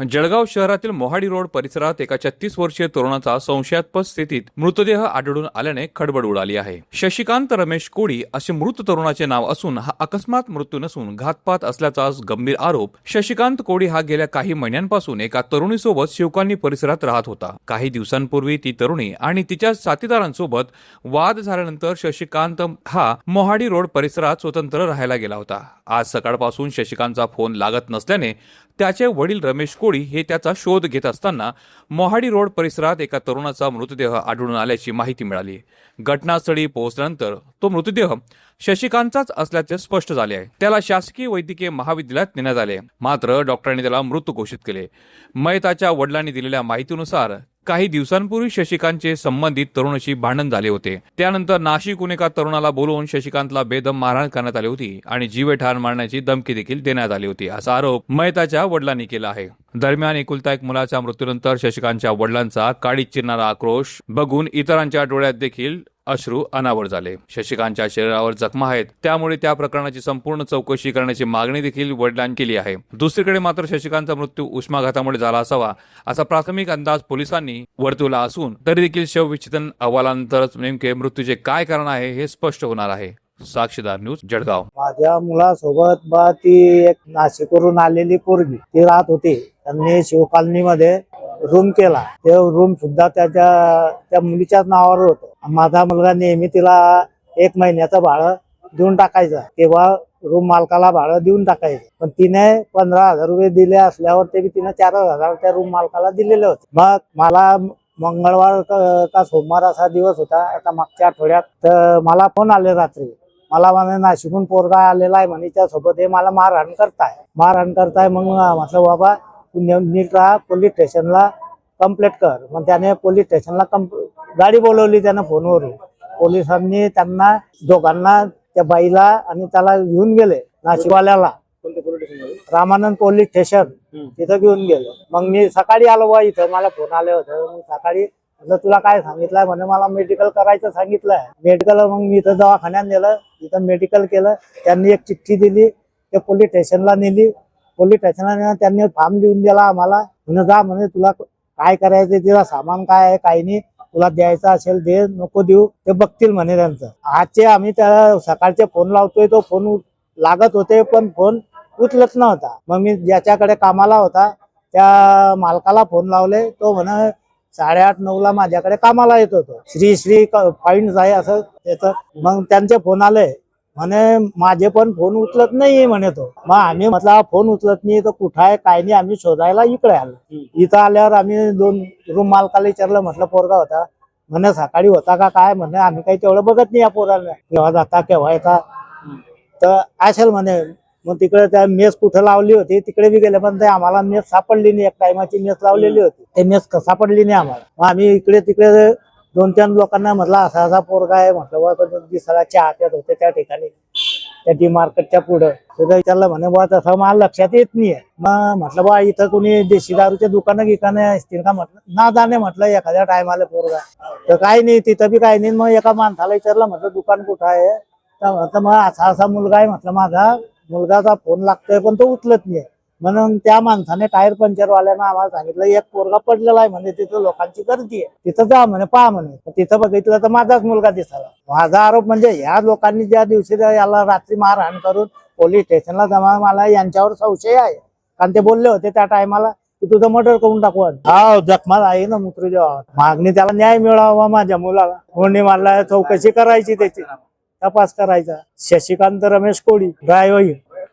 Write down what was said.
जळगाव शहरातील मोहाडी रोड परिसरात एका 36 वर्षीय तरुणाचा संशयास्पद स्थितीत मृतदेह आढळून आल्याने खळबळ उडाली आहे। शशिकांत रमेश कोळी असे मृत तरुणाचे नाव असून हा अकस्मात मृत्यू नसून घातपात असल्याचा गंभीर आरोप शशिकांत कोळी हा गेल्या काही महिन्यांपासून एका तरुणीसोबत शिवकान्नी परिसरात राहत होता। काही दिवसांपूर्वी ती तरुणी आणि तिच्या साथीदारांसोबत वाद झाल्यानंतर शशिकांत हा मोहाडी रोड परिसरात स्वतंत्र राहायला गेला होता। आज सकाळपासून शशिकांतचा फोन लागत नसल्याने त्याचे वडील रमेश कोळी हे त्याचा शोध घेत असताना मोहाडी रोड परिसरात एका तरुणाचा मृतदेह आढळून आल्याची माहिती मिळाली। घटनास्थळी पोहोचल्यानंतर तो मृतदेह शशिकांतचाच असल्याचे स्पष्ट झाले आहे। त्याला शासकीय वैद्यकीय महाविद्यालयात नेण्यात आले, मात्र डॉक्टरांनी त्याला मृत घोषित केले। मयताच्या वडिलांनी दिलेल्या माहितीनुसार काही दिवसांपूर्वी शशिकांतचे संबंधित तरुणाशी भांडण झाले होते। त्यानंतर नाशिकहून एका तरुणाला बोलवून शशिकांतला बेदम मारहाण करण्यात आली होती आणि जीवेठार मारण्याची धमकी देखील देण्यात आली होती, असा आरोप मयताच्या वडिलांनी केला आहे। दरम्यान एकुलता एक मुलाच्या मृत्यूनंतर शशिकांतच्या वडिलांचा काळीज चिरणारा आक्रोश बघून इतरांच्या डोळ्यात देखील अश्रू अनावर झाले। शशिकांतच्या शरीरावर जखमा आहेत, त्यामुळे त्या प्रकरणाची संपूर्ण चौकशी करण्याची मागणी देखील वडिलांनी केली आहे। दुसरीकडे मात्र शशिकांतचा मृत्यू उष्माघातामुळे झाला असावा असा प्राथमिक अंदाज पोलिसांनी वर्तवला असून तरी देखील शवविच्छेदन अहवालानंतरच नेमके मृत्यूचे काय कारण आहे हे स्पष्ट होणार आहे। साक्षीदार न्यूज, जळगाव। माझ्या मुलासोबत ती एक नाशिकवरून आलेली पोरगी ती राहत होती। त्यांनी शिवकालनीमध्ये रूम केला, ते रूम सुद्धा त्या मुलीच्याच नावावर होतं। माझा मुलगा नेहमी तिला 1 महिन्याचं भाडं देऊन टाकायचा किंवा रूम मालकाला भाडं देऊन टाकायचं, पण तिने 15,000 रुपये दिले असल्यावर ते तिने 4,000 त्या रूम मालकाला दिलेले होते। मग मला मंगळवार का सोमवार असा दिवस होता आता मागच्या आठवड्यात, तर मला फोन आले रात्री, मला म्हणे नाशिकहून पोरगा आलेला आहे म्हणे, त्यासोबत हे मला मारहाण करताय। मग म्हटलं बाबा तू नीट राहा, पोलीस स्टेशनला कंप्लेंट कर। मग त्याने पोलीस स्टेशनला गाडी बोलवली, त्याने फोनवरून। पोलिसांनी त्यांना दोघांना, त्या बाईला आणि त्याला घेऊन गेले नाशिकवाल्याला, रामानंद पोलीस स्टेशन तिथं घेऊन गेले। मग मी सकाळी आलो बा इथं, मला फोन आले होते। मग सकाळी म्हटलं तुला काय सांगितलंय म्हणे, मला मेडिकल करायचं सांगितलंय। मेडिकल मग मी इथं दवाखान्यात नेलं, इथं मेडिकल केलं। त्यांनी एक चिठ्ठी दिली, ते पोलीस स्टेशनला नेली। पोलीस स्टेशनला त्यांनी फॉर्म लिहून दिला आम्हाला, म्हणे जा म्हणे तुला काय करायचं, तिला सामान काय आहे काही नाही, तुला द्यायचं असेल दे, नको देऊ ते बघतील म्हणे त्यांचं। आजचे आम्ही त्या सकाळचे फोन लावतोय, तो फोन लागत होते पण फोन उचलत नव्हता। मग मी ज्याच्याकडे कामाला होता त्या मालकाला फोन लावले, तो म्हणे 8:30-9ला माझ्याकडे कामाला येत होतो, श्री पॉइंट आहे असं त्याचं। मग त्यांचे फोन आले, म्हणे माझे पण फोन उचलत नाही म्हणे तो। मग आम्ही म्हटलं फोन उचलत नाही तर कुठं आहे काय नाही, आम्ही शोधायला इकडे आलो। इथं आल्यावर आम्ही 2 रूम मालकाला विचारलं, म्हटलं पोरगा होता म्हणे, सकाळी होता का काय म्हणे, आम्ही काही तेवढं बघत नाही या पोराला, केव्हा जाता केव्हा येता, तर असेल म्हणे। मग तिकडे त्या मेस कुठं लावली होती तिकडे बी गेले, पण ते आम्हाला मेस सापडली नाही। एक टायमाची मेस लावलेली होती, ते मेस सापडली नाही आम्हाला। मग आम्ही इकडे तिकडे 2-3 लोकांना म्हटलं असा पोरगा आहे म्हटलं, दिसायला चहा प्यात होते त्या ठिकाणी, त्या डी मार्केटच्या पुढं। तिथं विचारलं, म्हणे बा तसं मला लक्षात येत नाहीये। मग म्हटलं बा इथं कोणी देशी दारूचे दुकानं असतील का म्हटलं, ना जाणे म्हटलं एखाद्या टायमाला पोरगा, तर काही नाही तिथं बी काही नाही। मग एका माणसाला विचारलं, म्हटलं दुकान कुठं आहे, तर म्हटलं मग असा मुलगा आहे म्हटलं, माझा मुलगाचा फोन लागतोय पण तो उचलत नाही। म्हणून त्या माणसाने टायर पंक्चरवाल्यानं आम्हाला सांगितलं एक पोरगा पडलेला आहे म्हणे, तिथं लोकांची गर्दी आहे, तिथं जा म्हणे पहा म्हणे। तिथं बघितलं तर माझाच मुलगा दिसाला। माझा आरोप म्हणजे ह्या लोकांनी ज्या दिवशी याला रात्री मारहाण करून पोलीस स्टेशनला जमा, मला यांच्यावर संशय आहे, कारण ते बोलले होते त्या टायमाला की तुझं मर्डर करून टाकू। हा जखमा आहे ना मृत्यूच्या मागणी, त्याला न्याय मिळावा माझ्या मुलाला। कोणी मला चौकशी करायची, त्याची तपास करायचा। शशिकांत रमेश कोळी, ड्रायव्हर।